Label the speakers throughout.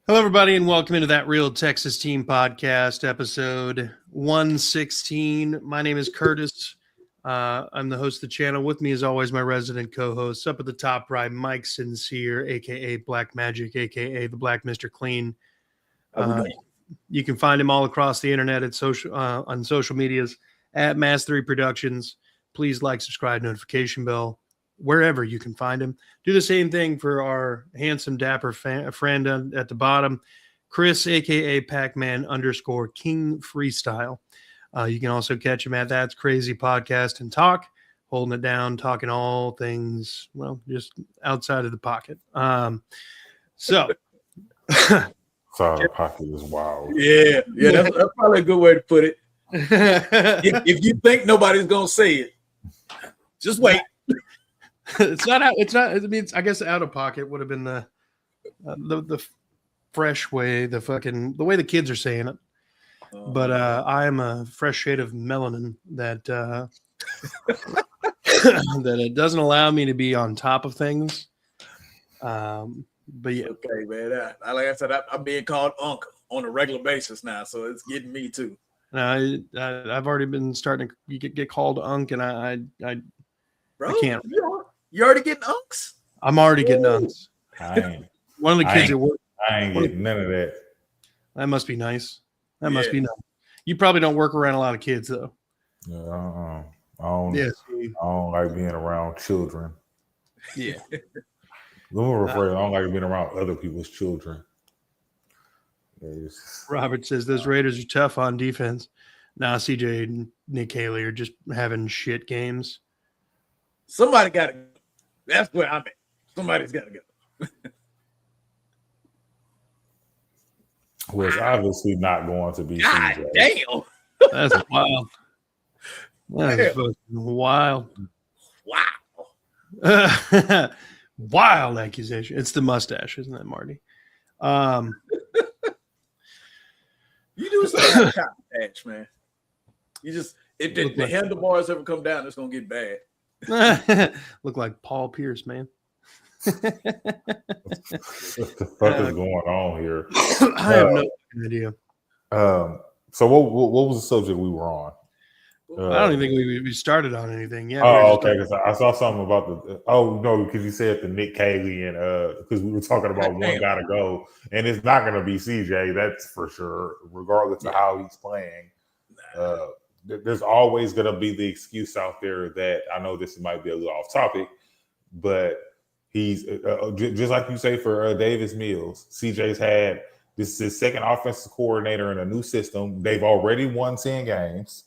Speaker 1: Hello, everybody, and welcome into that Real Texas Team Podcast, episode 116. My name is Curtis. I'm the host of the channel. With me, as always, my resident co-host. Up at the top right, Mike Sincere, a.k.a. Black Magic, a.k.a. the Black Mr. Clean. You can find him all across the internet at on social medias at Mass3 Productions. Please like, subscribe, notification bell, wherever you can find him. Do the same thing for our handsome, dapper friend at the bottom, Chris, a.k.a. Pac-Man _ King Freestyle. You can also catch him at That's Crazy Podcast and Talk, holding it down, talking all things, well, just outside of the pocket.
Speaker 2: Outside of the pocket is wild.
Speaker 3: Yeah, that's probably a good way to put it. if you think nobody's gonna say it, just wait.
Speaker 1: It's not out. It's not. I mean, I guess out of pocket would have been the fresh way, the way the kids are saying it. But I am a fresh shade of melanin that that it doesn't allow me to be on top of things. But yeah,
Speaker 3: okay, man. Like I said, I'm being called uncle on a regular basis now, so it's getting me too.
Speaker 1: I've already been starting to get called unk, and I can't.
Speaker 3: You already getting unks?
Speaker 1: I'm already getting unks. One of the kids at work.
Speaker 2: I ain't getting none of that.
Speaker 1: That must be nice. That must be nice. You probably don't work around a lot of kids, though.
Speaker 2: I don't like being around children.
Speaker 1: Yeah.
Speaker 2: Let me rephrase. I don't like being around other people's children.
Speaker 1: Robert says those Raiders are tough on defense. Now CJ and Nick Haley are just having shit games.
Speaker 3: Somebody got to go. That's where I'm at. Somebody's got to go.
Speaker 2: Well, it's obviously not going to be
Speaker 3: God
Speaker 2: CJ.
Speaker 3: Damn.
Speaker 1: That's wild. That's fucking wild.
Speaker 3: Wow.
Speaker 1: Wild accusation. It's the mustache, isn't it, Marty?
Speaker 3: You do some cotton patch, man. You just if the handlebars ever come down, it's gonna get bad.
Speaker 1: Look like Paul Pierce, man.
Speaker 2: What the fuck is going on here?
Speaker 1: I have no idea.
Speaker 2: So what was the subject we were on?
Speaker 1: I don't even think we started on anything. Yeah.
Speaker 2: Okay. Because I saw something about because you said the Nick Haley and because we were talking about one gotta go, and it's not gonna be CJ. That's for sure, regardless of how he's playing. There's always gonna be the excuse out there that I know this might be a little off topic, but he's just like you say for Davis Mills. CJ's had this is his second offensive coordinator in a new system. They've already won 10 games.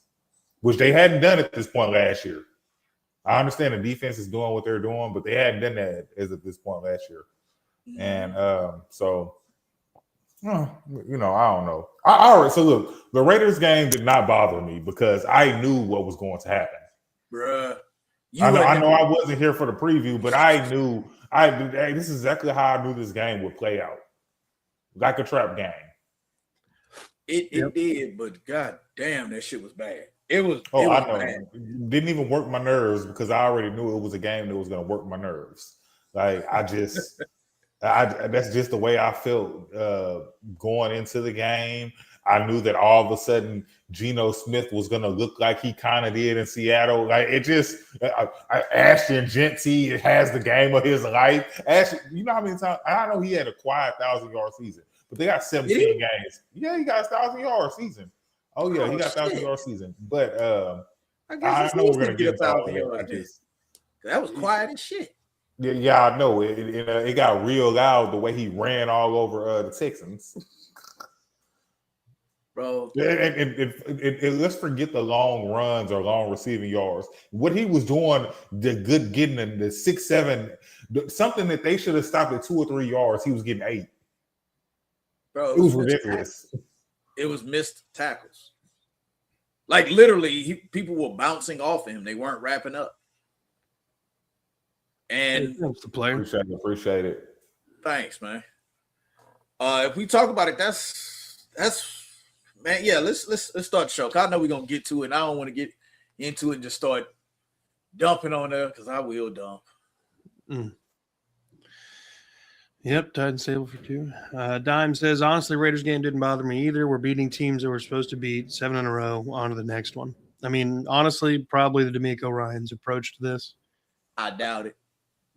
Speaker 2: Which they hadn't done at this point last year. I understand the defense is doing what they're doing, but they hadn't done that as at this point last year. And I don't know. All right, so look, the Raiders game did not bother me because I knew what was going to happen.
Speaker 3: Bruh.
Speaker 2: I know I wasn't here for the preview, but I knew this is exactly how I knew this game would play out. Like a trap game.
Speaker 3: It did, but god damn, that shit was bad. I know.
Speaker 2: Bad. Didn't even work my nerves because I already knew it was a game that was going to work my nerves. Like that's just the way I felt going into the game. I knew that all of a sudden Geno Smith was going to look like he kind of did in Seattle. Like it just Ashton Genty has the game of his life. Ashton, you know how many times I know he had a quiet 1,000-yard season, but they got 17 games. Yeah, he got a 1,000-yard season. Oh yeah, he got 1,000-yard season. But I know we're gonna get 1,000-yard.
Speaker 3: That was quiet as shit.
Speaker 2: Yeah, I know. It got real loud the way he ran all over the Texans.
Speaker 3: Bro,
Speaker 2: let's forget the long runs or long receiving yards. What he was doing, getting in the 6, 7, something that they should have stopped at 2 or 3 yards. He was getting 8.
Speaker 3: Bro,
Speaker 2: it was ridiculous.
Speaker 3: It was missed tackles. Like literally, people were bouncing off him. They weren't wrapping up. And
Speaker 1: the player.
Speaker 2: Appreciate it.
Speaker 3: Thanks, man. If we talk about it, that's man. Yeah, let's start the show. I know we're gonna get to it. I don't want to get into it and just start dumping on her because I will dump.
Speaker 1: Yep, Titans stable for 2. Dime says, honestly, Raiders game didn't bother me either. We're beating teams that we're supposed to beat 7 in a row. On to the next one. I mean, honestly, probably the D'Amico Ryans approach to this.
Speaker 3: I doubt it.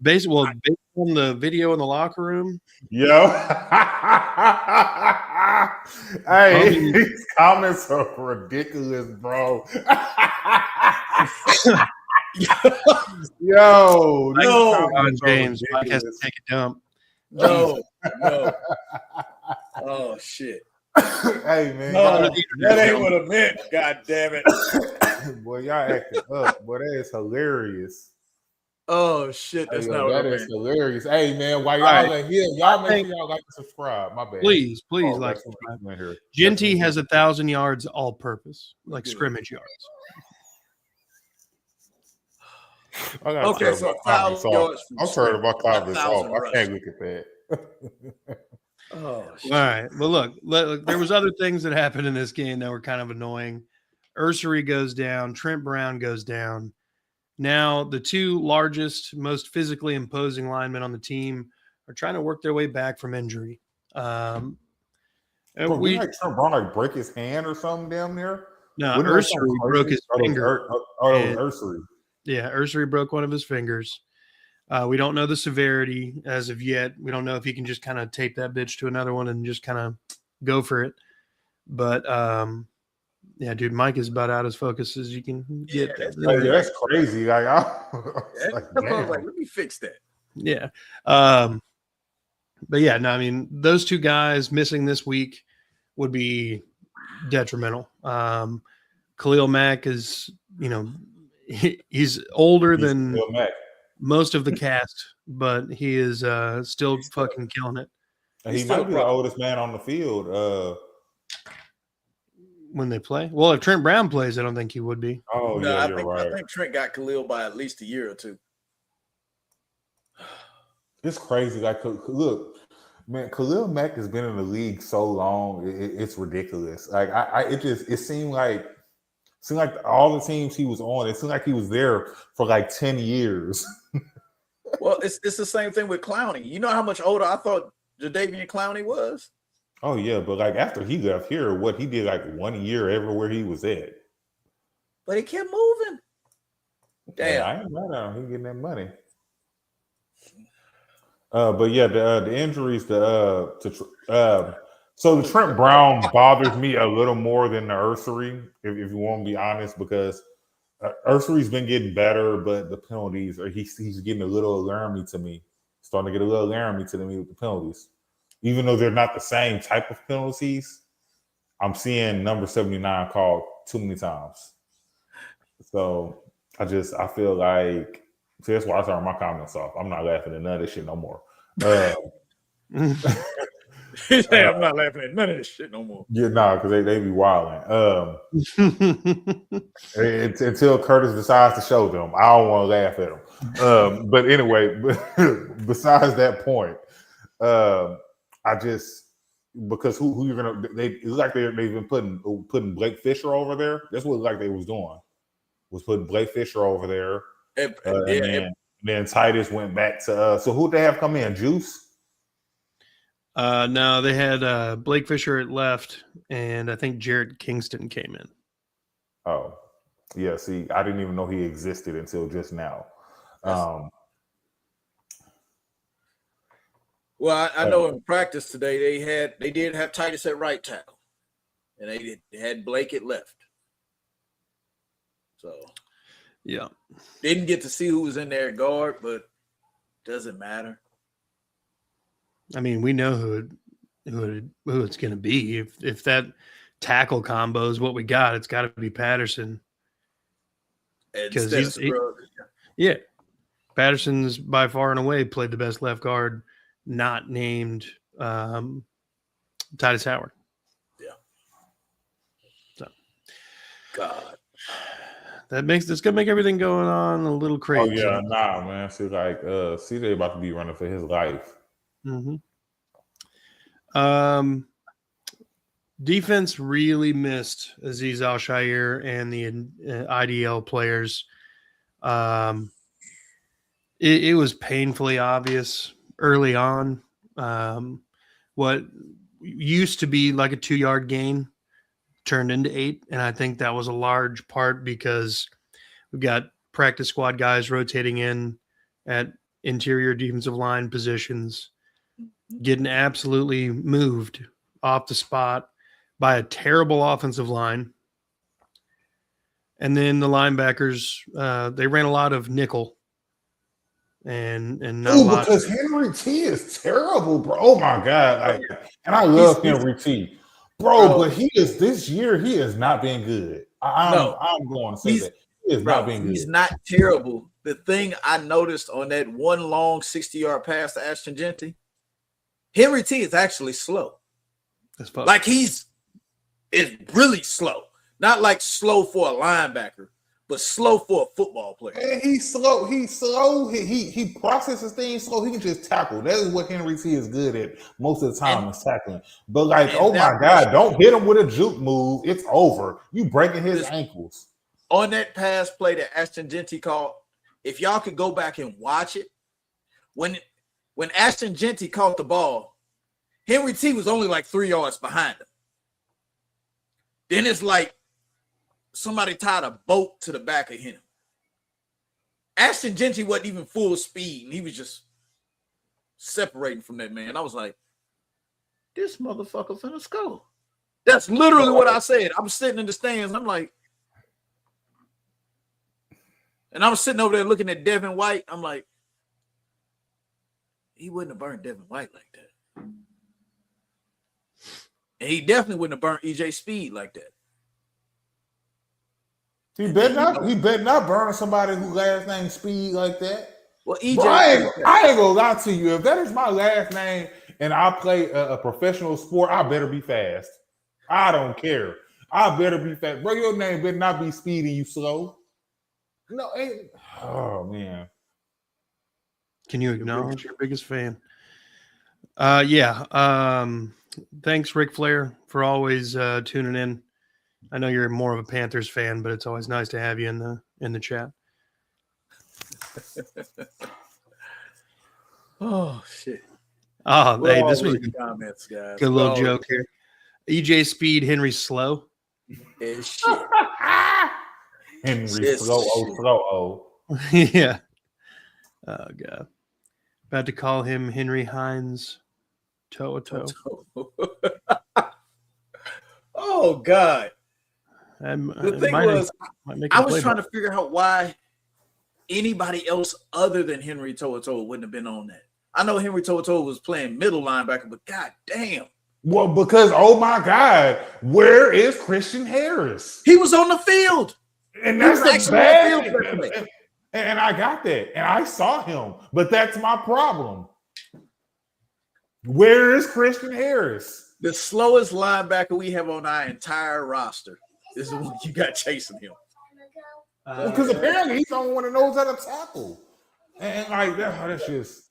Speaker 1: Based on the video in the locker room.
Speaker 2: Yo. Hey, these comments are ridiculous, bro. Yo,
Speaker 1: James, Mike has to take a dump.
Speaker 3: No. Oh shit.
Speaker 2: Hey man,
Speaker 3: no, that ain't what I meant. God damn it.
Speaker 2: Boy, y'all acting up. Boy, that is hilarious.
Speaker 3: Oh shit, that's not what I meant.
Speaker 2: That is hilarious. Hey man, while y'all are here, y'all make sure y'all like and subscribe. My bad.
Speaker 1: Please like subscribe. Genty has 1,000 yards all purpose, like scrimmage yards.
Speaker 3: Okay, so 1,000 yards.
Speaker 2: I'm sorry about comments off. I can't look at that.
Speaker 3: Oh, shit.
Speaker 1: All right. Well, look, there was other things that happened in this game that were kind of annoying. Ursery goes down. Trent Brown goes down. Now, the 2 largest, most physically imposing linemen on the team are trying to work their way back from injury.
Speaker 2: And we like Trent Brown break his hand or something down there?
Speaker 1: No, Ursery broke his finger.
Speaker 2: Ursery.
Speaker 1: Yeah, Ursery broke one of his fingers. We don't know the severity as of yet. We don't know if he can just kind of tape that bitch to another one and just kind of go for it. But yeah, dude, Mike is about out as focused as you can get.
Speaker 2: Yeah, that's crazy. Like,
Speaker 3: let me fix that.
Speaker 1: Yeah. But yeah, no, I mean, those 2 guys missing this week would be detrimental. Khalil Mack is, he's older than most of the cast, but he is still fucking killing it.
Speaker 2: He might be the oldest man on the field.
Speaker 1: When they play? Well, if Trent Brown plays, I don't think he would be.
Speaker 2: Oh, no, yeah, you're right.
Speaker 3: I think Trent got Khalil by at least a year or 2.
Speaker 2: It's crazy. Like, look, man, Khalil Mack has been in the league so long, it's ridiculous. Like, it seemed like all the teams he was on, it seemed like he was there for like 10 years.
Speaker 3: Well, it's the same thing with Clowney. You know how much older I thought Jadeveon Clowney was?
Speaker 2: Oh, yeah, but like after he left here, what he did like 1 year everywhere he was at.
Speaker 3: But he kept moving. Damn.
Speaker 2: Yeah, I ain't mad at him. He getting that money. But yeah, the injuries so the Trent Brown bothers me a little more than the Ursery, if you want to be honest, because Ursery's been getting better, but the penalties he's getting a little alarming to me. Starting to get a little alarming to me with the penalties. Even though they're not the same type of penalties, I'm seeing number 79 called too many times. So I feel like, see, that's why I turned my comments off. I'm not laughing at none of this shit no more.
Speaker 3: I'm not laughing at none of this shit no more.
Speaker 2: Yeah, because they be wilding. Until Curtis decides to show them, I don't want to laugh at them. But anyway, besides that point, because who you're gonna? It's like they've been putting Blake Fisher over there. That's what it like they was doing. Was putting Blake Fisher over there, and then Titus went back to. So who they have come in? Juice.
Speaker 1: No, they had Blake Fisher at left, and I think Jared Kingston came in.
Speaker 2: Oh, yeah. See, I didn't even know he existed until just now.
Speaker 3: Well, I know in practice today they did have Titus at right tackle, and they had Blake at left. So,
Speaker 1: yeah,
Speaker 3: didn't get to see who was in there at guard, but doesn't matter.
Speaker 1: I mean, we know who it's going to be. If that tackle combo is what we got, it's got to be Patterson. Because yeah, Patterson's by far and away played the best left guard, not named Titus Howard.
Speaker 3: Yeah.
Speaker 1: So,
Speaker 2: God,
Speaker 1: that's gonna make everything going on a little crazy.
Speaker 2: Oh yeah, nah, man. See, like, CJ about to be running for his life.
Speaker 1: Mm-hmm. Defense really missed Azeez Al-Shaair and the IDL players. It was painfully obvious early on What used to be like a 2-yard gain turned into 8. And I think that was a large part because we've got practice squad guys rotating in at interior defensive line positions, getting absolutely moved off the spot by a terrible offensive line. And then the linebackers, they ran a lot of nickel. And not a lot
Speaker 2: because Henry T is terrible, bro. Oh my God. And I love Henry T. Bro, but he is this year, he has not been good. I'm going to say that. He has not been good.
Speaker 3: He's not terrible. The thing I noticed on that one long 60-yard pass to Ashton Genty, Henry T is actually slow. Like it's really slow. Not like slow for a linebacker, but slow for a football player.
Speaker 2: And he's slow. He processes things slow. He can just tackle. That is what Henry T is good at most of the time, is tackling. But oh my God, don't hit him with a juke move. It's over. You breaking his ankles.
Speaker 3: On that pass play that Ashton Genty called, if y'all could go back and watch it, when Ashton Genty caught the ball, Henry T was only like 3 yards behind him. Then it's like somebody tied a boat to the back of him. Ashton Genty wasn't even full speed, and he was just separating from that man. I was like, this motherfucker finna score. That's literally what I said. I'm sitting in the stands, and I'm like, and I was sitting over there looking at Devin White. I'm like, he wouldn't have burned Devin White like that. And he definitely wouldn't have burnt EJ Speed like that.
Speaker 2: He better not burn somebody whose last name Speed like that.
Speaker 3: Well, EJ,
Speaker 2: bro, I ain't gonna lie to you. If that is my last name and I play a professional sport, I better be fast. I don't care. I better be fast. Bro, your name better not be Speed and you slow. No, oh man.
Speaker 1: Can you acknowledge your biggest fan? Yeah. Thanks, Ric Flair, for always tuning in. I know you're more of a Panthers fan, but it's always nice to have you in the chat.
Speaker 3: Oh shit!
Speaker 1: Oh, hey, this was a
Speaker 3: comments, guys.
Speaker 1: Good little joke here. EJ Speed, Henry Slow.
Speaker 3: It's shit.
Speaker 2: Henry slow.
Speaker 1: Yeah. Oh God. About to call him Henry Hines toe-a-toe.
Speaker 3: Oh God. The thing was, I was trying to figure out why anybody else other than Henry toe-a-toe wouldn't have been on that. I know Henry toe-a-toe was playing middle linebacker, but God damn.
Speaker 2: Well, because oh my God, where is Christian Harris?
Speaker 3: He was on the field.
Speaker 2: And that's the bad. And I got that. And I saw him. But that's my problem. Where is Christian Harris?
Speaker 3: The slowest linebacker we have on our entire roster is the one you got chasing him.
Speaker 2: Because apparently he's the only one that knows how to tackle. And like that's just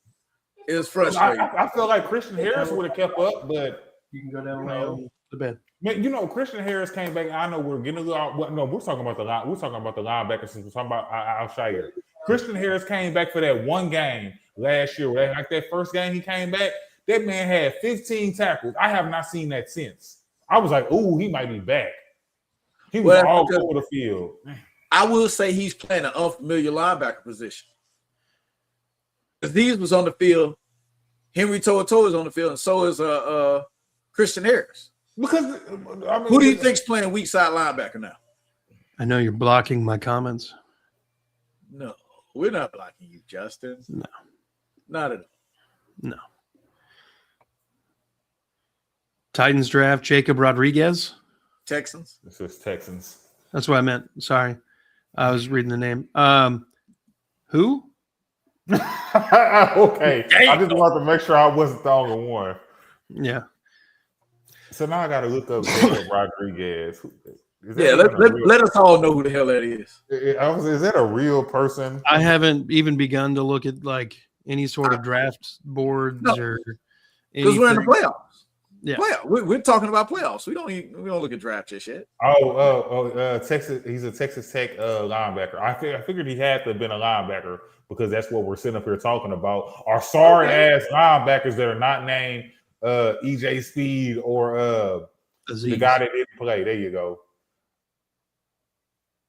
Speaker 3: it was frustrating.
Speaker 2: I feel like Christian Harris would have kept up, but
Speaker 1: you can go down the bed.
Speaker 2: Man, Christian Harris came back. I know we're getting a little. No, we're talking about the line. We're talking about the linebacker since we're talking about Al-Shire. Christian Harris came back for that one game last year. Like that first game he came back, that man had 15 tackles. I have not seen that since. I was like, "Ooh, he might be back." He was all over the field.
Speaker 3: I will say he's playing an unfamiliar linebacker position. Because these was on the field, Henry toe-a-toe is on the field, and so is Christian Harris.
Speaker 2: Because
Speaker 3: who do you think's playing weak side linebacker now?
Speaker 1: I know you're blocking my comments.
Speaker 3: No, we're not blocking you, Justin.
Speaker 1: No,
Speaker 3: not at all.
Speaker 1: No. Titans draft Jacob Rodriguez.
Speaker 3: Texans.
Speaker 2: This is Texans.
Speaker 1: That's what I meant. Sorry, I was reading the name. Who?
Speaker 2: Okay, I just wanted to make sure I wasn't the only one.
Speaker 1: Yeah.
Speaker 2: So now I got to look up Jacob Rodriguez.
Speaker 3: Let us all know who the hell that is.
Speaker 2: Is that a real person?
Speaker 1: I haven't even begun to look at like any sort of draft boards or anything.
Speaker 3: Because we're in the playoffs.
Speaker 1: Yeah.
Speaker 3: We're talking about playoffs. We don't look at draft just yet.
Speaker 2: Texas. He's a Texas Tech linebacker. I figured he had to have been a linebacker because that's what we're sitting up here talking about. Our sorry ass linebackers that are not named EJ Speed or the guy that didn't play. There you go.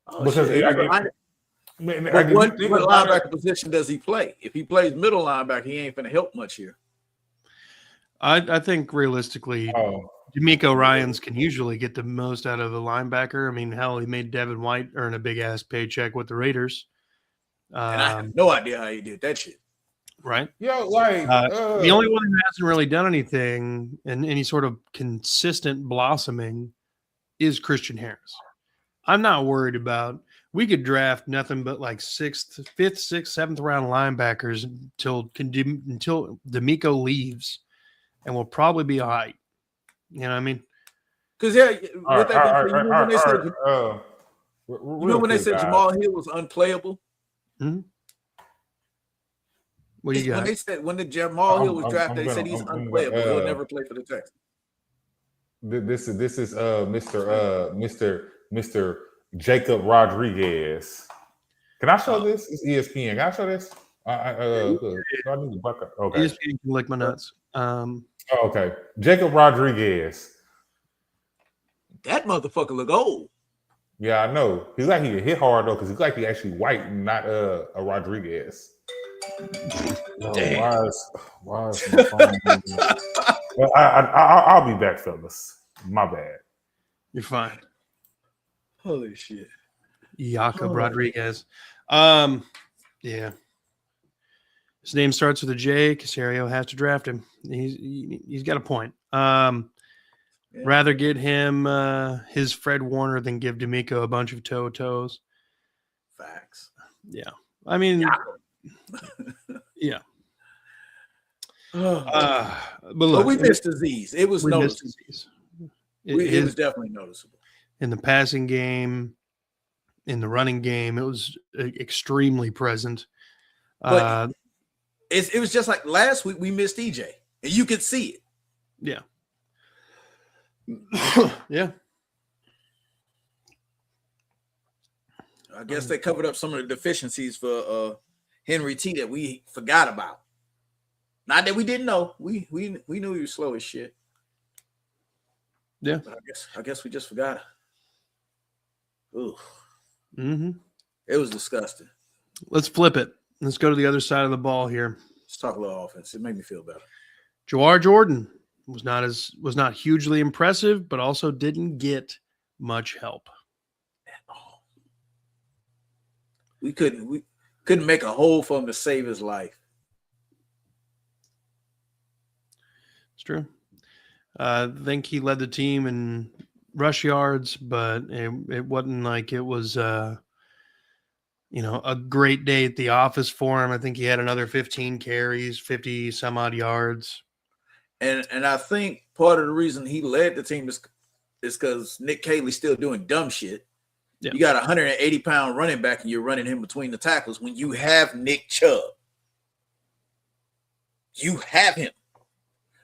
Speaker 3: Oh,
Speaker 2: because
Speaker 3: what linebacker position does he play? If he plays middle linebacker, he ain't gonna help much here.
Speaker 1: I think realistically, D'Amico Ryans can usually get the most out of a linebacker. I mean, hell, he made Devin White earn a big ass paycheck with the Raiders.
Speaker 3: And I have no idea how he did that shit.
Speaker 1: Right?
Speaker 2: Yeah, like
Speaker 1: the only one who hasn't really done anything and any sort of consistent blossoming is Christian Harris. I'm not worried about. We could draft nothing but like 5th, 6th, 7th round linebackers until D'Amico leaves, and we'll probably be all right. You know what I mean?
Speaker 3: Because when they said Jamal Hill was unplayable.
Speaker 1: Mm-hmm. What you got?
Speaker 3: When the Jamal Hill was drafted, they said he's unplayable. He'll never play for the Texans.
Speaker 2: This is Mr. Jacob Rodriguez. Can I show this? It's ESPN. Can I show this? I need to buck up. Okay.
Speaker 1: ESPN can lick my nuts.
Speaker 2: Okay. Jacob Rodriguez.
Speaker 3: That motherfucker look old.
Speaker 2: Yeah, I know. He's like he can hit hard though, because he's like he actually white and not a Rodriguez.
Speaker 3: Damn.
Speaker 2: Why is my phone well, I'll be back, fellas. My bad.
Speaker 1: You're fine.
Speaker 3: Holy shit.
Speaker 1: Jacob Rodriguez. Yeah. His name starts with a J. Caserio has to draft him. He's got a point. Rather get him his Fred Warner than give D'Amico a bunch of toes.
Speaker 3: Facts.
Speaker 1: Yeah. I mean, yeah. But look,
Speaker 3: we missed Aziz. It was noticeable. It was definitely noticeable.
Speaker 1: In the passing game, in the running game, it was extremely present.
Speaker 3: But it was just like last week we missed EJ, and you could see it.
Speaker 1: Yeah. Yeah.
Speaker 3: I guess they covered up some of the deficiencies for Henry T that we forgot about. Not that we didn't know. We knew he was slow as shit.
Speaker 1: Yeah.
Speaker 3: But I guess we just forgot. Ooh.
Speaker 1: Mm-hmm.
Speaker 3: It was disgusting.
Speaker 1: Let's flip it. Let's go to the other side of the ball here.
Speaker 3: Let's talk a little offense. It made me feel better.
Speaker 1: Jawar Jordan was not hugely impressive, but also didn't get much help
Speaker 3: at all. We couldn't make a hole for him to save his life.
Speaker 1: It's true. I think he led the team in rush yards, but it wasn't like it was a great day at the office for him. I think he had another 15 carries, 50 some odd yards.
Speaker 3: And I think part of the reason he led the team is because Nick Caley's still doing dumb shit. Yeah. You got a 180-pound running back and you're running him between the tackles when you have Nick Chubb. You have him.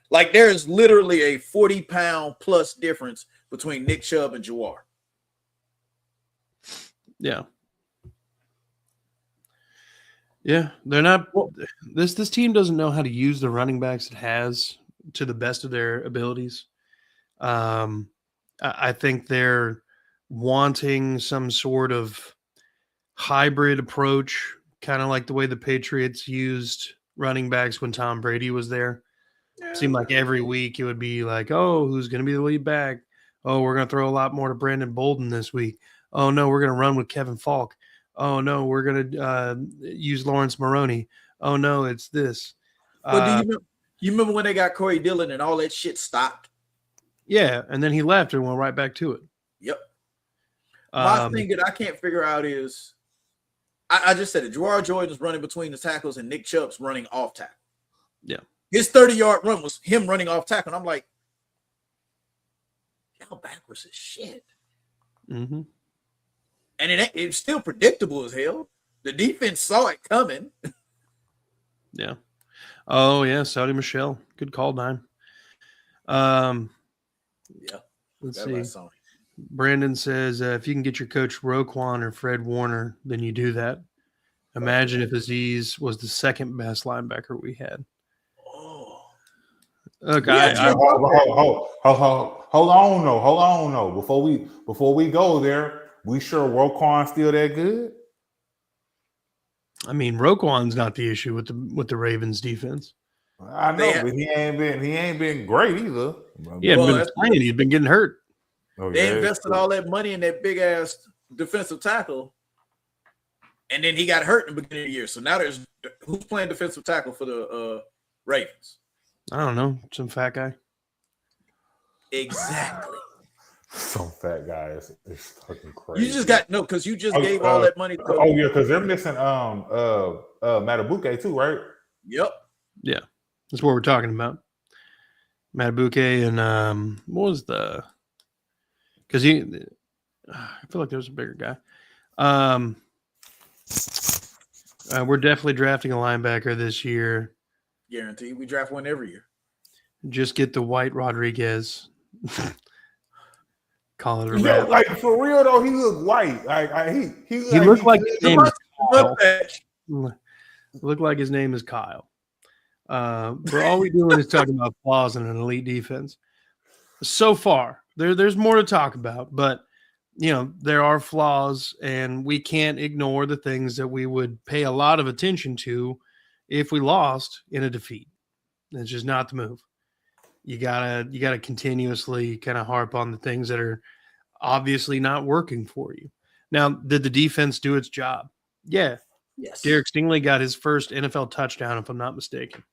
Speaker 3: Like there is literally a 40-pound plus difference between Nick Chubb and Jawar.
Speaker 1: Yeah. Yeah, they're not. This team doesn't know how to use the running backs it has to the best of their abilities. I think they're wanting some sort of hybrid approach, kind of like the way the Patriots used running backs when Tom Brady was there. Yeah. It seemed like every week it would be like, oh, who's going to be the lead back? Oh, we're going to throw a lot more to Brandon Bolden this week. Oh, no, we're going to run with Kevin Falk. Oh, no, we're going to use Lawrence Maroney. Oh, no, it's this.
Speaker 3: But do you remember when they got Corey Dillon and all that shit stopped?
Speaker 1: Yeah, and then he left and went right back to it.
Speaker 3: Yep. My thing that I can't figure out is, I just said it, Jawar Jordan's running between the tackles and Nick Chubb's running off tackle.
Speaker 1: Yeah.
Speaker 3: His 30-yard run was him running off tackle. And I'm like, y'all backwards as shit.
Speaker 1: Mm-hmm.
Speaker 3: And it's still predictable as hell. The defense saw it coming.
Speaker 1: Yeah. Oh, yeah. Saudi Michelle. Good call, Dime.
Speaker 3: Yeah.
Speaker 1: Let's
Speaker 3: Got
Speaker 1: see. Brandon says, if you can get your coach Roquan or Fred Warner, then you do that. Imagine if Aziz was the second best linebacker we had.
Speaker 3: Oh.
Speaker 1: Look,
Speaker 2: hold on, no. Before we go there, we sure Roquan still that good?
Speaker 1: I mean, Roquan's not the issue with the Ravens defense.
Speaker 2: I know, but he ain't been great either.
Speaker 1: He hadn't been playing. He's been getting hurt.
Speaker 3: They invested all that money in that big ass defensive tackle, and then he got hurt in the beginning of the year. So now there's who's playing defensive tackle for the Ravens?
Speaker 1: I don't know, some fat guy.
Speaker 3: Exactly.
Speaker 2: Some fat guy is fucking crazy.
Speaker 3: You just got because you just gave all that money.
Speaker 2: Yeah, because they're missing Matabuke too, right?
Speaker 3: Yep.
Speaker 1: Yeah, that's what we're talking about. Matabuke and what was the? Because I feel like there was a bigger guy. We're definitely drafting a linebacker this year.
Speaker 3: Guaranteed. We draft one every year.
Speaker 1: Just get the white Rodriguez. Call it a
Speaker 2: Yo,
Speaker 1: wrap.
Speaker 2: like for real though, he looked white. He
Speaker 1: looked like his name is Kyle.
Speaker 3: Mustache.
Speaker 1: Looked like his name is Kyle. But all we're doing is talking about flaws in an elite defense. So far, there's more to talk about, but there are flaws, and we can't ignore the things that we would pay a lot of attention to if we lost in a defeat. It's just not the move. You gotta continuously kind of harp on the things that are obviously not working for you. Now, did the defense do its job? Yeah.
Speaker 3: Yes.
Speaker 1: Derek Stingley got his first NFL touchdown, if I'm not mistaken.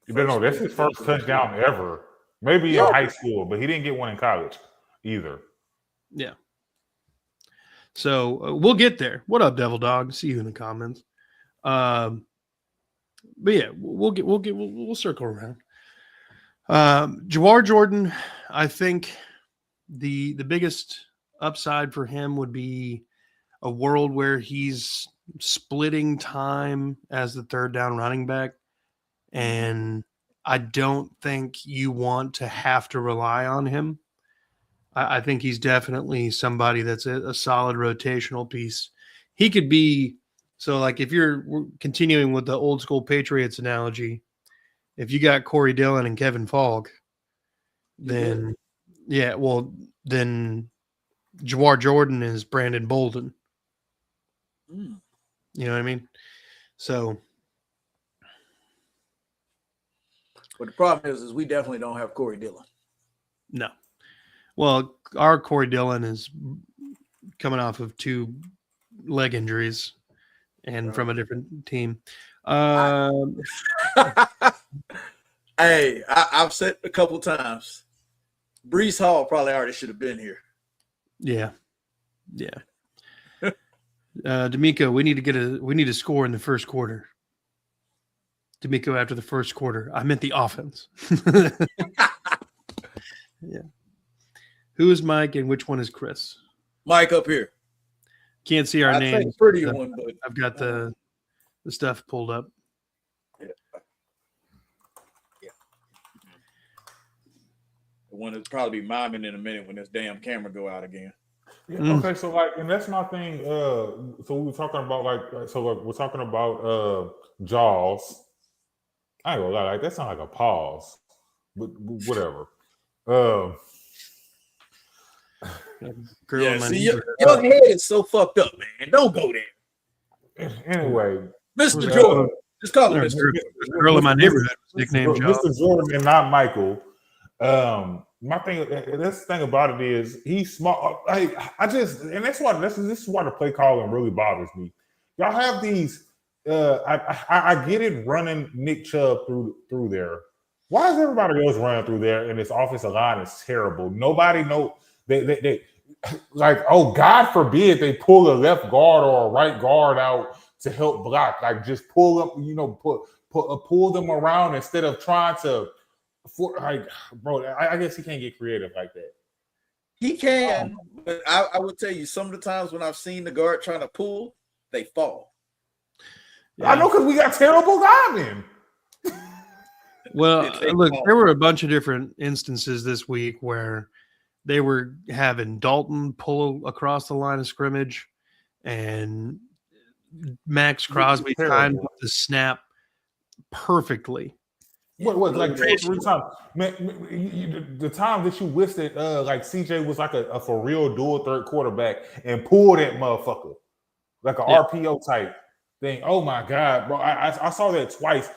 Speaker 2: No, that's his first touchdown ever. Maybe in high school, but he didn't get one in college either.
Speaker 1: Yeah. So we'll get there. What up, Devil Dog? See you in the comments. But yeah, we'll circle around. Jawar Jordan, I think the biggest upside for him would be a world where he's splitting time as the third down running back. And I don't think you want to have to rely on him. I think he's definitely somebody that's a solid rotational piece. He could be, so like if we're continuing with the old school Patriots analogy, if you got Corey Dillon and Kevin Falk, then then Jawar Jordan is Brandon Bolden. You know what I mean? So.
Speaker 3: But the problem is we definitely don't have Corey Dillon.
Speaker 1: No. Well, our Corey Dillon is coming off of 2 leg injuries and from a different team.
Speaker 3: Hey, I've said a couple times, Breece Hall probably already should have been here.
Speaker 1: Yeah. D'Amico, we need to score in the first quarter. D'Amico, after the first quarter, I meant the offense. Yeah. Who is Mike and which one is Chris?
Speaker 3: Mike up here.
Speaker 1: Can't see our names.
Speaker 3: Prettier one, but
Speaker 1: I've got the stuff pulled up.
Speaker 3: Yeah. The one that's probably be miming in a minute when this damn camera go out again.
Speaker 2: Yeah, okay, so and that's my thing. So we were talking about we're talking about Jaws. I ain't gonna lie, that sounds like a pause, but whatever.
Speaker 3: Your head is so fucked up, man. Don't go there.
Speaker 2: Anyway,
Speaker 3: Mr. Jordan, just call him Mr.
Speaker 1: Girl in my neighborhood, nickname
Speaker 2: Mr. Jordan and not Michael. My thing, this thing about it is he's small. And this is why the play calling really bothers me. Y'all have these. I get it running Nick Chubb through there. Why is everybody else running through there and this offensive line is terrible? Nobody know they like, oh, God forbid they pull a left guard or a right guard out to help block. Like just pull them, pull them around instead of trying to. I guess he can't get creative like that.
Speaker 3: He can, but I would tell you some of the times when I've seen the guard trying to pull, they fall.
Speaker 2: Yeah. I know because we got terrible linemen.
Speaker 1: Well,
Speaker 3: They
Speaker 1: look,
Speaker 3: call.
Speaker 1: there were a bunch of different instances this week where they were having Dalton pull across the line of scrimmage, and Max Crosby timed
Speaker 2: terrible.
Speaker 1: the snap perfectly.
Speaker 2: What, like 2 or 3
Speaker 1: Crazy.
Speaker 2: times? Man, the time that you wished that like CJ was like a for real dual threat quarterback and pulled that motherfucker like an
Speaker 1: Yeah.
Speaker 2: RPO type thing. Oh my god, bro! I saw that twice,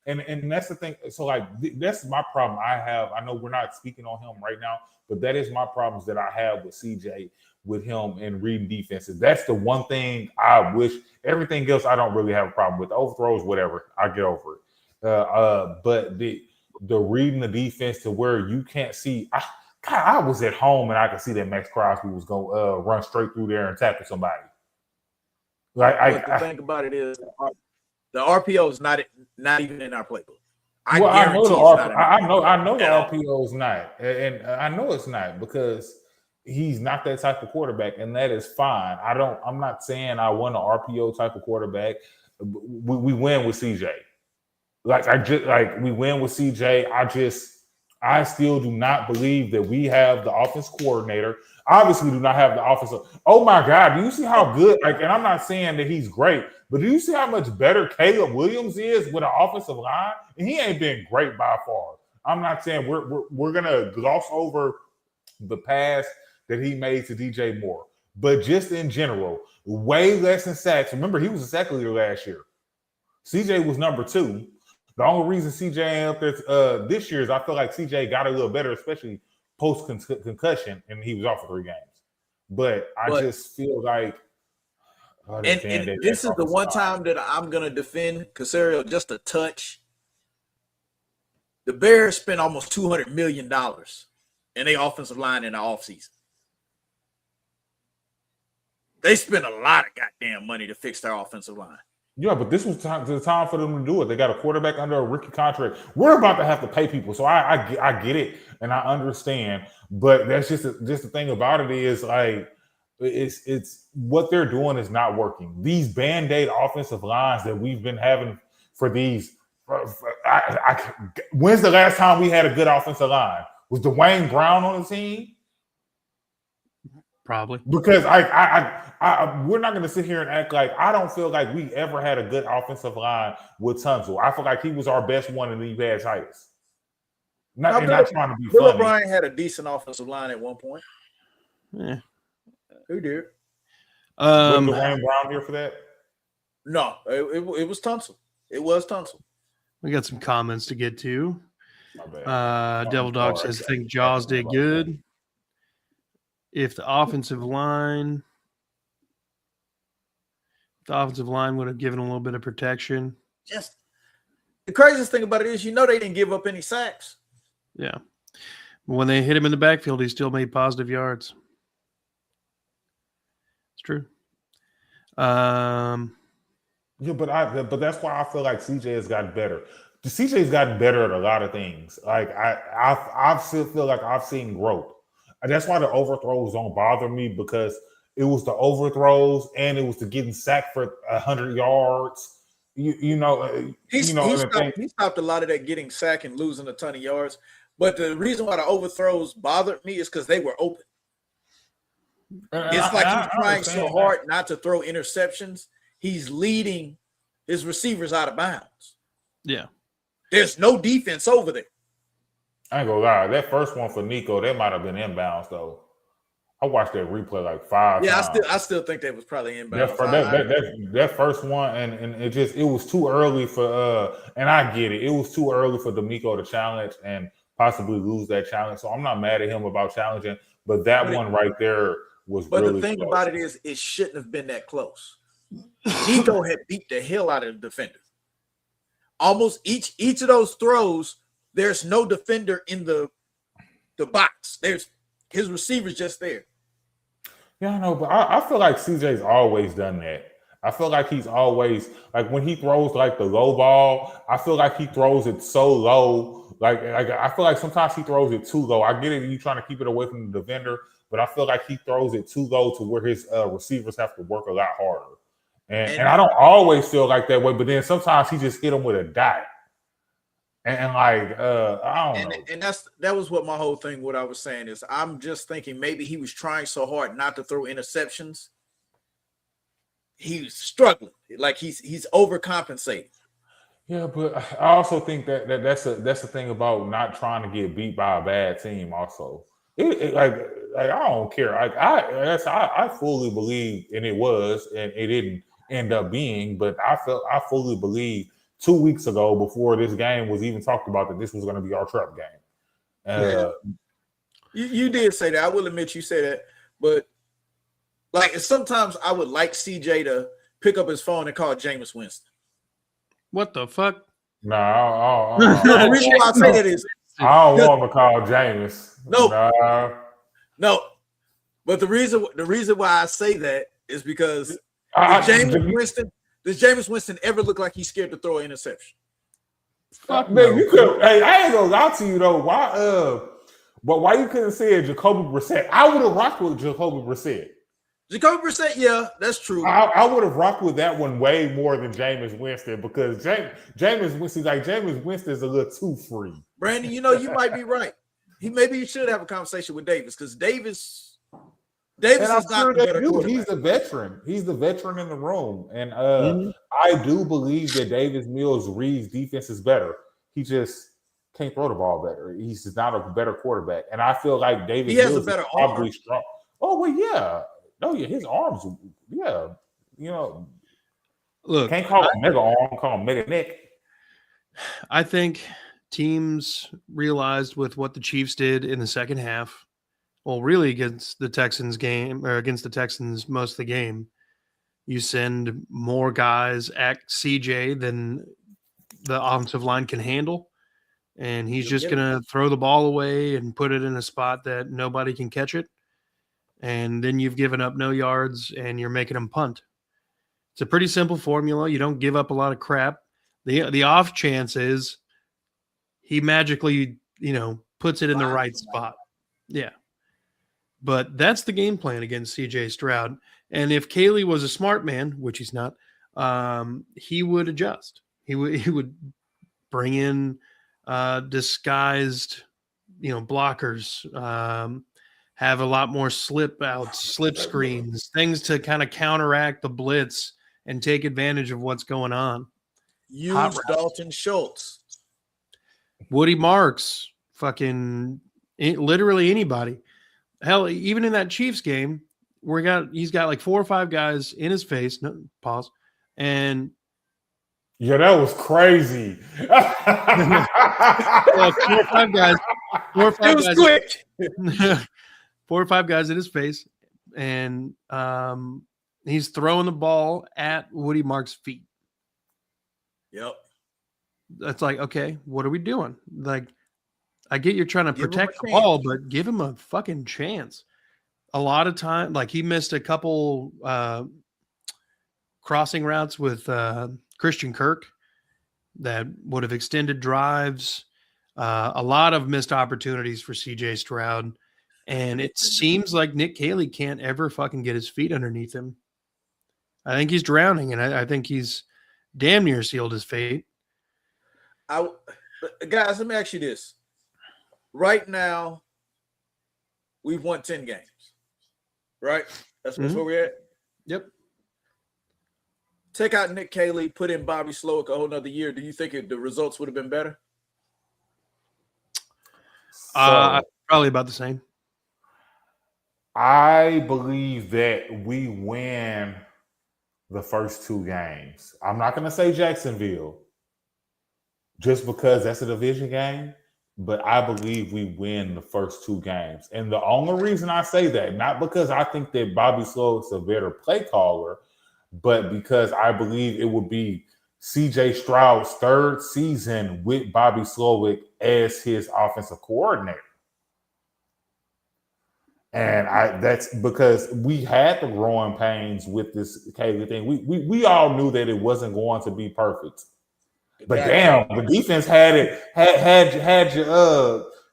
Speaker 2: and that's the thing. So like that's my problem I have. I know we're not speaking on him right now, but that is my problems that I have with CJ, with him and reading defenses. That's the one thing I wish. Everything else I don't really have a problem with. Overthrows, whatever, I get over it. But the reading the defense to where you can't see. I was at home and I could see that Max Crosby was gonna run straight through there and tackle somebody.
Speaker 3: But the thing about it is, the RPO is not even in our playbook.
Speaker 2: I know the RPO is not, and I know it's not because he's not that type of quarterback, and that is fine. I'm not saying I want an RPO type of quarterback. We win with CJ. We win with CJ. I still do not believe that we have the offense coordinator. Obviously, do not have the offensive. Oh my God, do you see how good? And I'm not saying that he's great, but do you see how much better Caleb Williams is with an offensive line? And he ain't been great by far. I'm not saying we're gonna gloss over the pass that he made to DJ Moore, but just in general, way less than sacks. Remember, he was a sack leader last year. CJ was number 2. The only reason CJ ain't up there this year is I feel like CJ got a little better, especially post concussion, and he was off for 3 games. But I just feel like,
Speaker 3: and this is the one time that I'm gonna defend Caserio just a touch. The Bears spent almost $200 million in their offensive line in the offseason. They spent a lot of goddamn money to fix their offensive line.
Speaker 2: Yeah, but this was the time for them to do it. They got a quarterback under a rookie contract. We're about to have to pay people, so I get it and I understand. But that's just the thing about it is like it's what they're doing is not working. These Band-Aid offensive lines that we've been having for these. When's the last time we had a good offensive line? Was Dwayne Brown on the team?
Speaker 1: Probably.
Speaker 2: Because we're not going to sit here and act like I don't feel like we ever had a good offensive line with Tunsil. I feel like he was our best one and he had Titus. Not trying to be
Speaker 3: Bill
Speaker 2: funny.
Speaker 3: O'Brien had a decent offensive line at one point.
Speaker 1: Yeah.
Speaker 3: Who did?
Speaker 2: Was Dwayne Brown here for that?
Speaker 3: No, it was Tunsil. It was Tunsil.
Speaker 1: We got some comments to get to.
Speaker 2: My bad.
Speaker 1: Devil Dog says, I think Jaws did good. If the offensive line would have given a little bit of protection.
Speaker 3: Just the craziest thing about it is, they didn't give up any sacks.
Speaker 1: Yeah. When they hit him in the backfield, he still made positive yards. It's true.
Speaker 2: Yeah, but that's why I feel like CJ has gotten better. CJ's gotten better at a lot of things. Like I still feel like I've seen growth. And that's why the overthrows don't bother me, because it was the overthrows and it was the getting sacked for 100 yards. He stopped a lot of that getting sacked and losing a ton of yards. But the reason why the overthrows bothered me is because they were open. It's like he's trying so hard not to throw interceptions. He's leading his receivers out of bounds.
Speaker 1: Yeah.
Speaker 3: There's no defense over there.
Speaker 2: I ain't gonna lie. That first one for Nico, that might have been inbounds though. I watched that replay like 5 times.
Speaker 3: I still think that was probably inbounds.
Speaker 2: That first one, and it was too early for and I get it. It was too early for D'Amico to challenge and possibly lose that challenge. So I'm not mad at him about challenging, but that one right there was really
Speaker 3: the thing
Speaker 2: close.
Speaker 3: about it is it shouldn't have been that close. Nico had beat the hell out of the defender. Almost each of those throws, there's no defender in the box. There's his receiver's just there.
Speaker 2: Yeah, I know, but I feel like CJ's always done that. I feel like he's always, like when he throws like the low ball, I feel like he throws it so low. Like I feel like sometimes he throws it too low. I get it, you trying to keep it away from the defender, but I feel like he throws it too low to where his receivers have to work a lot harder. And I don't always feel like that way, but then sometimes he just hit him with a dot. And like, I don't know.
Speaker 3: And that was what my whole thing. What I was saying is, I'm just thinking maybe he was trying so hard not to throw interceptions. He's struggling, like he's overcompensating.
Speaker 2: Yeah, but I also think that's the thing about not trying to get beat by a bad team. Also, like I don't care. Like I fully believe, and it was, and it didn't end up being, but I fully believe 2 weeks ago, before this game was even talked about, that this was going to be our trap game.
Speaker 3: You did say that. I will admit you said that, but like sometimes I would like CJ to pick up his phone and call Jameis Winston.
Speaker 1: What the fuck?
Speaker 2: No,
Speaker 3: the reason why I say that is
Speaker 2: I don't want to call Jameis.
Speaker 3: No. But the reason why I say that is because does Jameis Winston ever look like he's scared to throw an interception?
Speaker 2: Fuck man, you could. Hey, I ain't gonna lie to you though. Why you couldn't say Jacoby Brissett? I would have rocked with Jacoby Brissett.
Speaker 3: Jacoby Brissett, yeah, that's true.
Speaker 2: I would have rocked with that one way more than Jameis Winston, because Jameis Winston is a little too free.
Speaker 3: Brandon, you might be right. Maybe you should have a conversation with Davis, because Davis is not the better quarterback.
Speaker 2: He's the veteran. He's the veteran in the room, and I do believe that Davis Mills reads defenses better. He just can't throw the ball better. He's just not a better quarterback, and I feel like Davis
Speaker 3: Mills
Speaker 2: is
Speaker 3: a better
Speaker 2: probably
Speaker 3: arm.
Speaker 2: strong. Oh well, yeah. No, yeah, his arms, yeah.
Speaker 1: Look,
Speaker 2: can't call him mega arm, call him mega neck.
Speaker 1: I think teams realized with what the Chiefs did in the second half, well, really against the Texans most of the game, you send more guys at CJ than the offensive line can handle, and he's just going to throw the ball away and put it in a spot that nobody can catch it. And then you've given up no yards and you're making them punt. It's a pretty simple formula. You don't give up a lot of crap. The off chance is he magically, puts it in the right spot. Yeah. But that's the game plan against CJ Stroud. And if Caley was a smart man, which he's not, he would adjust. He would bring in disguised, blockers, have a lot more slip screens, things to kind of counteract the blitz and take advantage of what's going on.
Speaker 3: Use Dalton Schultz,
Speaker 1: Woody Marks, fucking literally anybody. Hell, even in that Chiefs game, he's got like 4 or 5 guys in his face. No, pause. And
Speaker 2: yeah, that was crazy.
Speaker 1: 4 or 5 guys. 4 or 5 guys.
Speaker 3: Quick.
Speaker 1: 4 or 5 guys in his face, and he's throwing the ball at Woody Marks' feet.
Speaker 3: Yep.
Speaker 1: That's like, okay, what are we doing? Like, I get you're trying to protect the ball, but give him a fucking chance. A lot of time, like he missed a couple crossing routes with Christian Kirk that would have extended drives. A lot of missed opportunities for CJ Stroud. And it seems like Nick Caley can't ever fucking get his feet underneath him. I think he's drowning, and I think he's damn near sealed his fate.
Speaker 3: Guys, let me ask you this. Right now, we've won 10 games, right? That's where we're at?
Speaker 1: Yep.
Speaker 3: Take out Nick Caley, put in Bobby Slowick a whole nother year. Do you think the results would have been better?
Speaker 1: Probably about the same.
Speaker 2: I believe that we win the first 2 games. I'm not going to say Jacksonville just because that's a division game, but I believe we win the first 2 games. And the only reason I say that, not because I think that Bobby Slowick's a better play caller, but because I believe it would be CJ Stroud's 3rd season with Bobby Slowick as his offensive coordinator. And that's because we had the growing pains with this Caley thing. We all knew that it wasn't going to be perfect. But damn, the defense had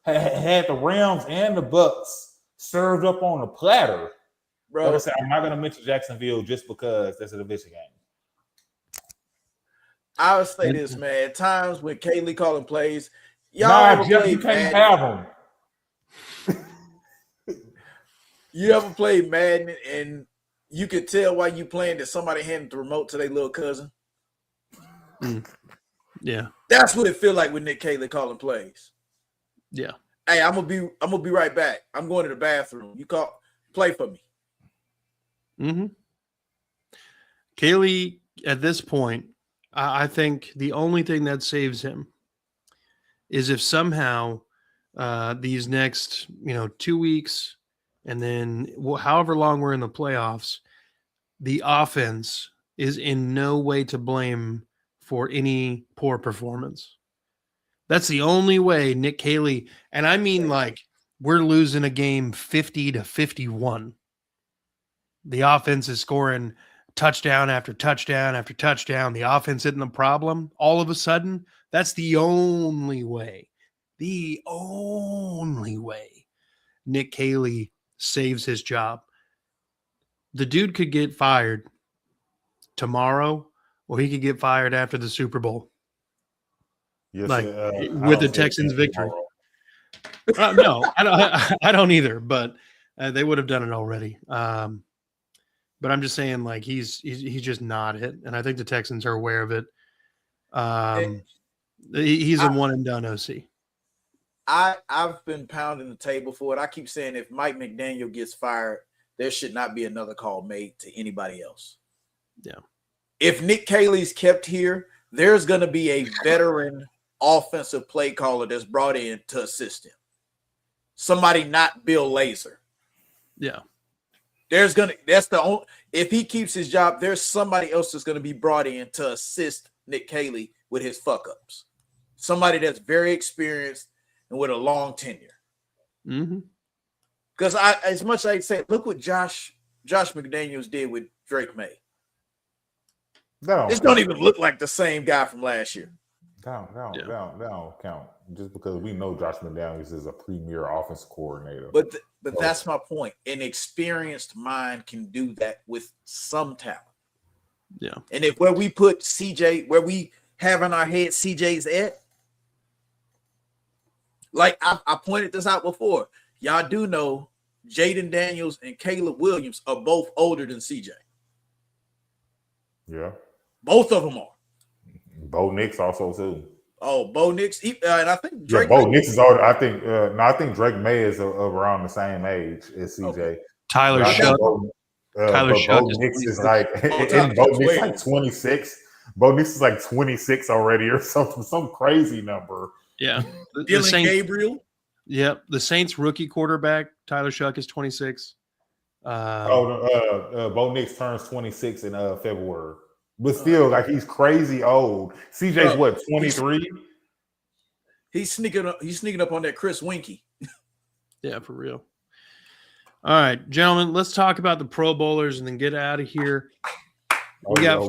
Speaker 2: the Rams and the Bucks served up on a platter. Bro, like I said, I'm not going to mention Jacksonville just because that's a division game.
Speaker 3: I would say this, man. At times when Kaylee calling plays, y'all
Speaker 2: Nah,
Speaker 3: ever
Speaker 2: Jeff,
Speaker 3: played
Speaker 2: you can't
Speaker 3: Madden?
Speaker 2: have them.
Speaker 3: You ever played Madden and you could tell while you playing that somebody handed the remote to their little cousin?
Speaker 1: Yeah.
Speaker 3: That's what it feel like with Nick Kaylee calling plays.
Speaker 1: Yeah.
Speaker 3: Hey, I'm gonna be right back. I'm going to the bathroom. You play for me.
Speaker 1: Mm-hmm. Kaylee, at this point, I think the only thing that saves him is if somehow these next 2 weeks and then however long we're in the playoffs, the offense is in no way to blame for any poor performance. That's the only way Nick Kaylee, and I mean like we're losing a game 50-51. The offense is scoring touchdown after touchdown after touchdown. The offense isn't the problem. All of a sudden, that's the only way Nick Kaylee saves his job. The dude could get fired tomorrow, or he could get fired after the Super Bowl.
Speaker 2: Yes,
Speaker 1: with the Texans victory. No, I don't either, but they would have done it already. But I'm just saying, like, he's just not it, and I think the Texans are aware of it. He's a one and done OC.
Speaker 3: I've been pounding the table for it. I keep saying if Mike McDaniel gets fired, there should not be another call made to anybody else.
Speaker 1: Yeah.
Speaker 3: If Nick Kaylee's kept here, there's going to be a veteran offensive play caller that's brought in to assist him. Somebody not Bill Lazor.
Speaker 1: Yeah.
Speaker 3: If he keeps his job, there's somebody else that's going to be brought in to assist Nick Kaylee with his fuck ups. Somebody that's very experienced and with a long tenure.
Speaker 1: Mm-hmm.
Speaker 3: Because as much as I say, look what Josh McDaniels did with Drake May. This don't even look like the same guy from last year.
Speaker 2: That don't count. Just because we know Josh McDaniels is a premier offensive coordinator.
Speaker 3: But that's my point. An experienced mind can do that with some talent.
Speaker 1: Yeah.
Speaker 3: And if where we put CJ, where we have in our head CJ's at, like I pointed this out before, y'all do know Jaden Daniels and Caleb Williams are both older than CJ.
Speaker 2: Yeah.
Speaker 3: Both of them are.
Speaker 2: Bo Nix also too.
Speaker 3: Oh, Bo Nix, and I think Drake.
Speaker 2: Bo Nix is older. I think Drake May is around the same age as CJ.
Speaker 1: Okay. Tyler Shuck.
Speaker 2: Tyler Shuck is like, Bo Nix like 26. Bo Nix is like 26 already, or some crazy number.
Speaker 1: Yeah.
Speaker 3: Dylan Gabriel.
Speaker 1: Yep. The Saints rookie quarterback Tyler Shuck is 26.
Speaker 2: Bo Nix turns 26 in February. But still, like, he's crazy old. CJ's what, 23?
Speaker 3: He's sneaking up on that Chris Winkie.
Speaker 1: Yeah, for real. All right, gentlemen, let's talk about the Pro Bowlers and then get out of here. We got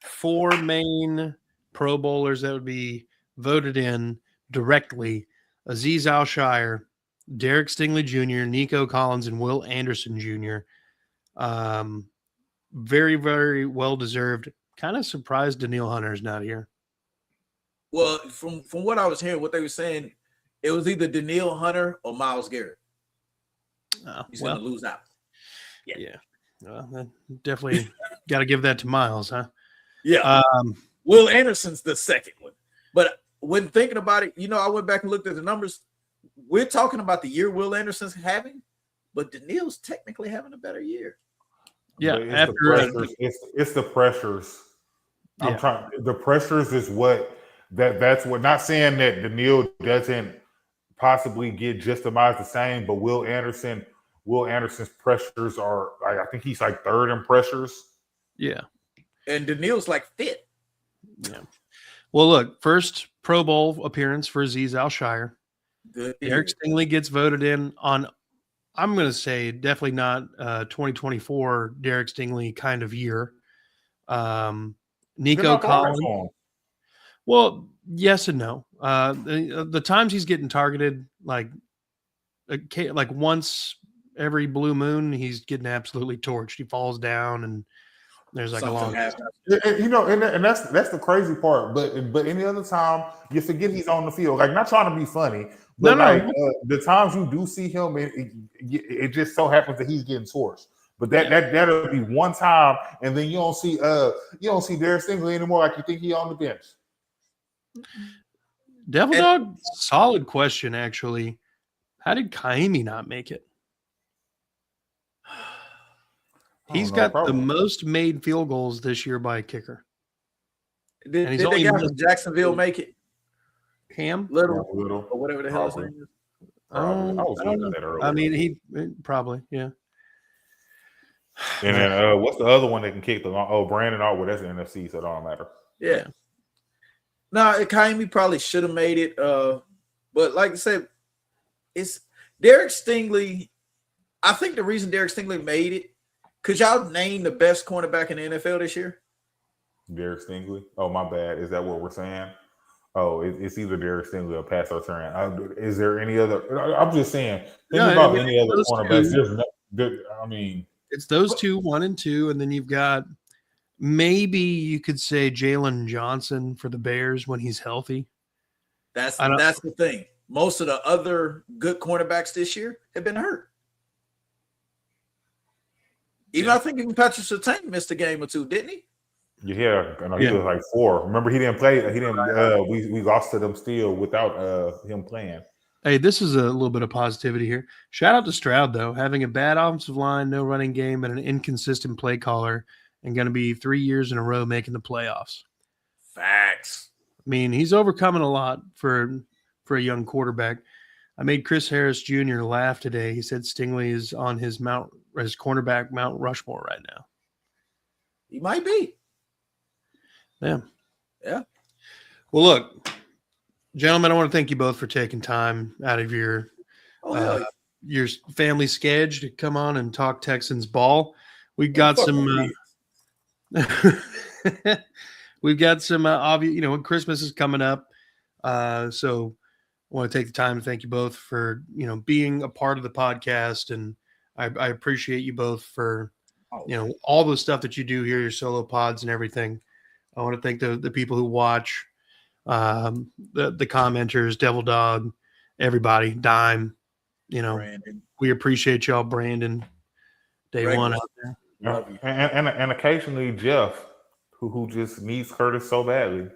Speaker 1: four main Pro Bowlers that would be voted in directly. Azeez Al-Shire, Derek Stingley Jr., Nico Collins, and Will Anderson Jr. Very, very well-deserved. Kind of surprised Danielle Hunter's not here.
Speaker 3: Well, from what I was hearing, what they were saying, it was either Danielle Hunter or Myles Garrett. He's going to lose out.
Speaker 1: Yeah. Well, definitely got to give that to Myles, huh?
Speaker 3: Yeah. Will Anderson's the second one. But when thinking about it, I went back and looked at the numbers. We're talking about the year Will Anderson's having, but Danielle's technically having a better year.
Speaker 1: Yeah,
Speaker 2: it's the pressures. The pressures is that's what. Not saying that Danielle doesn't possibly get just about the same, but Will Anderson's pressures are. I think he's like third in pressures.
Speaker 1: Yeah,
Speaker 3: and Danielle's like fifth.
Speaker 1: Yeah. Well, look, first Pro Bowl appearance for Azeez Al-Shire. Derek Stingley gets voted in on. I'm going to say definitely not 2024 Derek Stingley kind of year. Nico Collins. Well, yes and no. The times he's getting targeted, like once every blue moon, he's getting absolutely torched. He falls down and There's like
Speaker 3: Something
Speaker 1: a long.
Speaker 3: happened.
Speaker 2: And that's the crazy part. But any other time, you forget he's on the field. Like, not trying to be funny, but the times you do see him, it just so happens that he's getting torched. But that'll be one time, and then you don't see Derek Stingley anymore. Like, you think he on the bench.
Speaker 1: Devil Dog, solid question actually. How did Kaimi not make it? He's got the most made field goals this year by a kicker.
Speaker 3: Did the guy from Jacksonville make it?
Speaker 1: Cam?
Speaker 3: Little, or whatever the hell his name is.
Speaker 1: I mean, he probably, yeah.
Speaker 2: And then what's the other one that can kick the long? Oh, Brandon Otwood. That's the NFC, so it don't matter.
Speaker 3: Yeah. No, Kaimi probably should have made it. But like I said, it's Derek Stingley. I think the reason Derek Stingley made it, could y'all name the best cornerback in the NFL this year?
Speaker 2: Derek Stingley. Oh, my bad. Is that what we're saying? Oh, it's either Derek Stingley or Pat Surtain. Is there any other? I'm just saying. Think about any other cornerbacks.
Speaker 1: It's those two, 1 and 2, and then you've got maybe you could say Jalen Johnson for the Bears when he's healthy.
Speaker 3: That's the thing. Most of the other good cornerbacks this year have been hurt. I think even Patrick Surtain missed a game or two, didn't he?
Speaker 2: Yeah, he was like 4. Remember, he didn't play. He didn't. We lost to them still without him playing.
Speaker 1: Hey, this is a little bit of positivity here. Shout out to Stroud though, having a bad offensive line, no running game, and an inconsistent play caller, and going to be 3 years in a row making the playoffs.
Speaker 3: Facts.
Speaker 1: I mean, he's overcoming a lot for a young quarterback. I made Chris Harris Jr. laugh today. He said Stingley is on his cornerback Mount Rushmore right now.
Speaker 3: He might be.
Speaker 1: Yeah.
Speaker 3: Yeah.
Speaker 1: Well, look, gentlemen, I want to thank you both for taking time out of your family schedule to come on and talk Texans ball. We've got some obvious, Christmas is coming up. So I want to take the time to thank you both for, being a part of the podcast. And I appreciate you both for, all the stuff that you do here, your solo pods and everything. I want to thank the people who watch, the commenters, Devil Dog, everybody, Dime, Brandon. We appreciate y'all, Brandon, day one out there.
Speaker 2: And occasionally Jeff, who just needs Curtis so badly.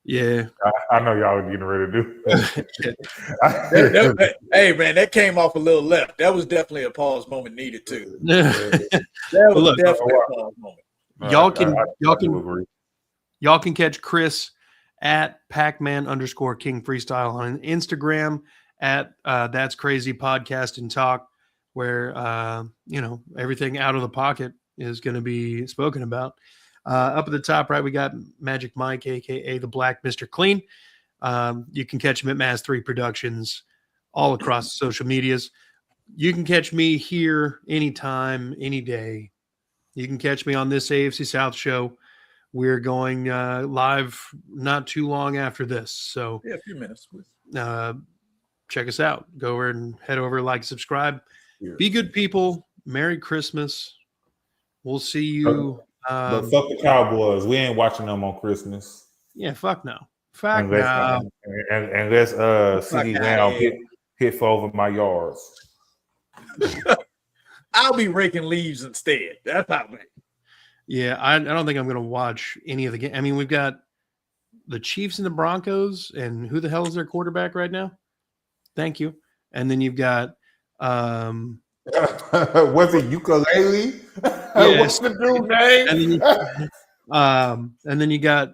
Speaker 1: Yeah,
Speaker 2: I know y'all are getting ready to
Speaker 3: do. Hey man, that came off a little left. That was definitely a pause moment needed too. That was definitely a pause moment.
Speaker 1: Y'all can catch Chris at Pacman_King Freestyle on Instagram, at That's Crazy Podcast and Talk, where everything out of the pocket is going to be spoken about. Up at the top right, we got Magic Mike, aka the Black Mr. Clean. You can catch him at Maz3 Productions all across the social medias. You can catch me here anytime, any day. You can catch me on this AFC South show. We're going live not too long after this. So
Speaker 3: a few minutes.
Speaker 1: Check us out. Go over and head over, like, subscribe. Be good people. Merry Christmas. We'll see you.
Speaker 2: But fuck the Cowboys. We ain't watching them on Christmas.
Speaker 1: Yeah, fuck no. No.
Speaker 2: Unless CeeDee Lamb hit for over my yards.
Speaker 3: I'll be raking leaves instead. That's how I
Speaker 1: Yeah, I don't think I'm going to watch any of the game. I mean, we've got the Chiefs and the Broncos, and who the hell is their quarterback right now? Thank you. And then you've got
Speaker 2: was it Ukulele?
Speaker 1: Yes.
Speaker 2: What's the dude name?
Speaker 1: And then you got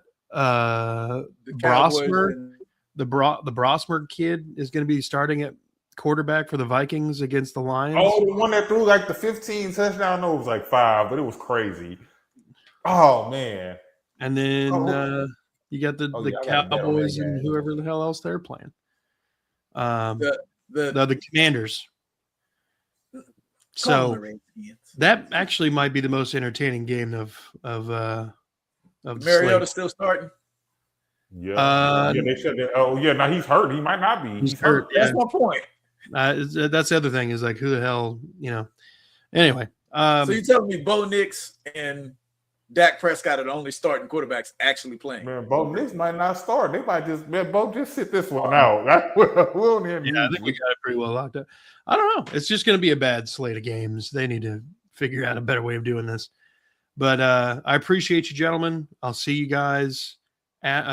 Speaker 1: Brosmer. The Brosmer kid is going to be starting at quarterback for the Vikings against the Lions.
Speaker 2: Oh, the one that threw like the 15 touchdown. I know it was like 5, but it was crazy. Oh man!
Speaker 1: And then you got the Cowboys and whoever the hell else they're playing. The Commanders. So that actually might be the most entertaining game of
Speaker 3: Mariota still starting.
Speaker 2: Yeah, they should. Now he's hurt. He might not be. He's hurt.
Speaker 3: That's my point.
Speaker 1: That's the other thing is like, who the hell, Anyway,
Speaker 3: so you telling me Bo Nix and Dak Prescott are the only starting quarterbacks actually playing.
Speaker 2: Man, Bo Nix might not start. They might just sit this one out. We don't even
Speaker 1: Yeah, I think we got it pretty well locked up. I don't know. It's just going to be a bad slate of games. They need to figure out a better way of doing this. But I appreciate you, gentlemen. I'll see you guys at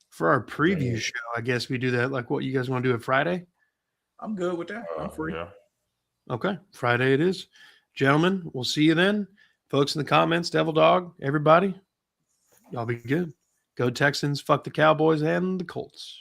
Speaker 1: for our preview show. I guess we do that. Like, what you guys want to do it Friday?
Speaker 3: I'm good with that. I'm free.
Speaker 2: Yeah.
Speaker 1: Okay, Friday it is, gentlemen. We'll see you then, folks in the comments. Devil Dog, everybody, y'all be good. Go Texans. Fuck the Cowboys and the Colts.